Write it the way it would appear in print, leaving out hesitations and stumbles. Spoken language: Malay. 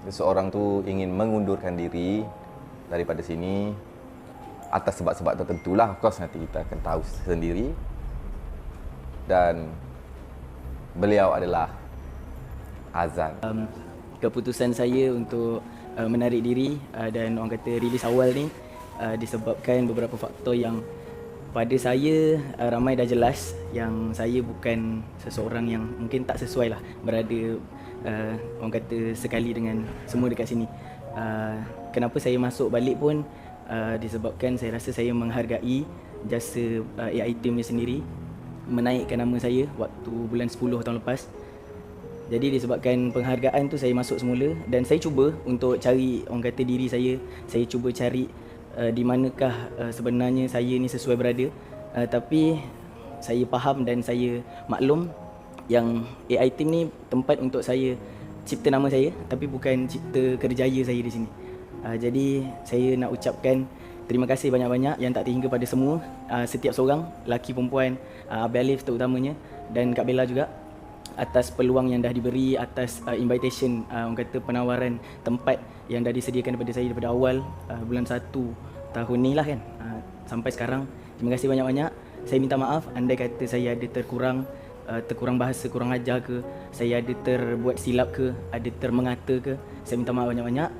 seseorang tu ingin mengundurkan diri daripada sini atas sebab-sebab tertentu lah. Of course nanti kita akan tahu sendiri. Dan beliau adalah Azan. Keputusan saya untuk menarik diri dan orang kata rilis awal ni disebabkan beberapa faktor yang pada saya ramai dah jelas yang saya bukan seseorang yang mungkin tak sesuai lah berada orang kata sekali dengan semua dekat sini. Kenapa saya masuk balik pun disebabkan saya rasa saya menghargai jasa AI team ni sendiri menaikkan nama saya waktu bulan 10 tahun lepas. Jadi disebabkan penghargaan tu saya masuk semula dan saya cuba untuk cari orang kata diri saya cuba cari di manakah sebenarnya saya ni sesuai berada. Tapi saya faham dan saya maklum yang AI team ni tempat untuk saya cipta nama saya tapi bukan cipta kerjaya saya di sini. Jadi saya nak ucapkan terima kasih banyak-banyak yang tak terhingga pada semua, setiap seorang, lelaki perempuan, Abang Alif terutamanya dan Kak Bella juga atas peluang yang dah diberi, atas invitation, orang kata penawaran tempat yang dah disediakan daripada saya daripada awal bulan 1 tahun ni lah kan, sampai sekarang. Terima kasih banyak-banyak. Saya minta maaf andai kata saya ada terkurang bahasa, kurang ajar ke, saya ada terbuat silap ke, ada termengata ke, saya minta maaf banyak-banyak.